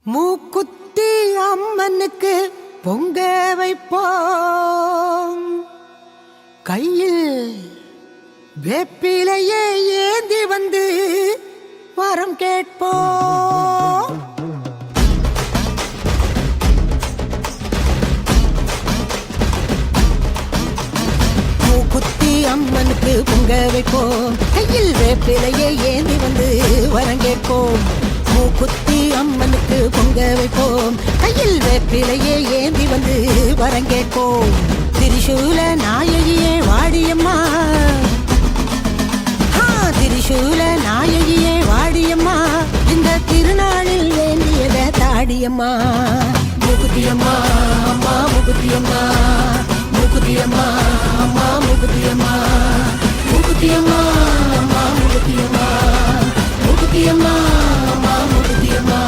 மூக்குத்தி அம்மனுக்கு பொங்க வைப்போம், கையில் வேப்பிலையே ஏந்தி வந்து வரம் கேட்போம். மூக்குத்தி அம்மனுக்கு பொங்க வைப்போம், கையில் வேப்பிலையே ஏந்தி வந்து வரம் கேட்போம். மூக்குத்தி அம்மனுக்கு பொங்க வைப்போம், கையில் வேப்பிலையே ஏந்தி வந்து வரங்கேற்போம். திரிசூல நாயகியே வாடியம்மா, திரிசூல நாயகியே வாடியம்மா, இந்த திருநாளில் வேண்டியத தாடியம்மா. மூக்குத்தியம்மா அம்மா, மூக்குத்தியம்மா, மூக்குத்தியம்மா அம்மா, மூக்குத்தியம்மா, மூக்குத்தியம்மா அம்மா, மூக்குத்தியம்மா, மூக்குத்தியம்மா அம்மா, மூக்குத்தியம்மா.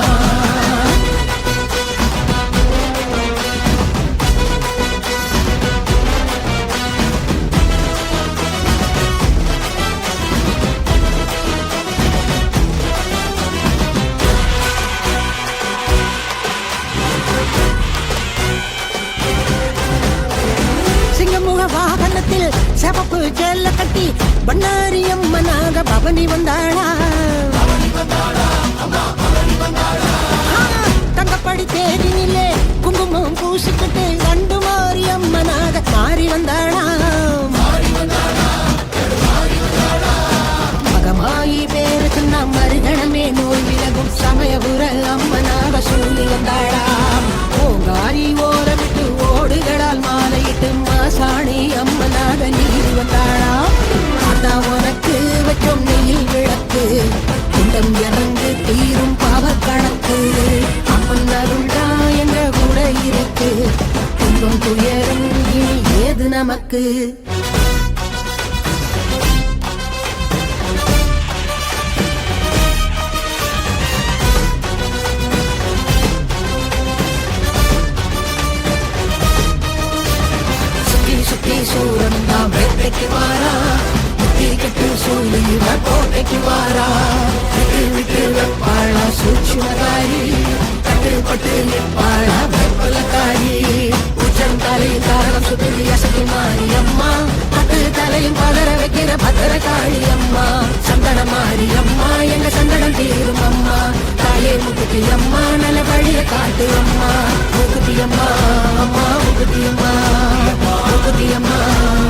சிங்கமுக வாகனத்தில் சிவப்பு செல்ல கட்டி பண்ணாரி அம்மனாக பவனி வந்தாளா, தங்கப்படி தேரினிலே குங்குமம் பூசிக்கிட்டு கண்டு மாறி அம்மனாக மாறி வந்தாளா. மகமாயி பேருக்கு நாம் மறுகணமே நோய் விலகும் சமயபுர அம்மனாக சூழி வந்தாளா. ஓங்காரி ஓரமிட்டு ஓடுகளால் மாலையிட்டு மாசாணி அம்மனாக நீதி வந்தாளா. அதான் உனக்கு வச்சோம் நெய்யில் விளக்கு, குண்டம் இறங்கு தீரும் பாவ கணக்கு. அம்மன் அருள்டா என்ற கூட இருக்கு, துன்பம் துயரம் இனி ஏது நமக்கு. சூரன் தான் வேட்டைக்கு வாரா, முத்தி கட்டு சொல்லி கோட்டைக்கு வாரா. விட்டு விட்டு வெப்பாளா சூட்சுமகாரி, கட்டுப்பட்டு நிற்பாளா வெப்பலக்காரி. உச்சம் தலை தாரம் சுற்றி அசைக்கு மாறி அம்மா, பட்டு தலையும் பதற வைக்கிற பத்திரகாளி அம்மா. சந்தன மாறி அம்மா, எங்க சந்தனம் தீரும் அம்மா. தாயே முக்குத்தி அம்மா, நல்ல வழிய காட்டு அம்மா. முக்குத்தி அம்மா அம்மா, முக்குத்தி அம்மா, முக்குத்தி அம்மா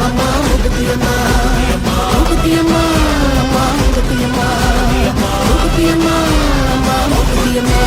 அம்மா, முக்குத்தி அம்மா, முக்குத்தி அம்மா அம்மா, முக்குத்தி அம்மா, முக்குத்தி அம்மா அம்மா, முக்குத்தி அம்மா.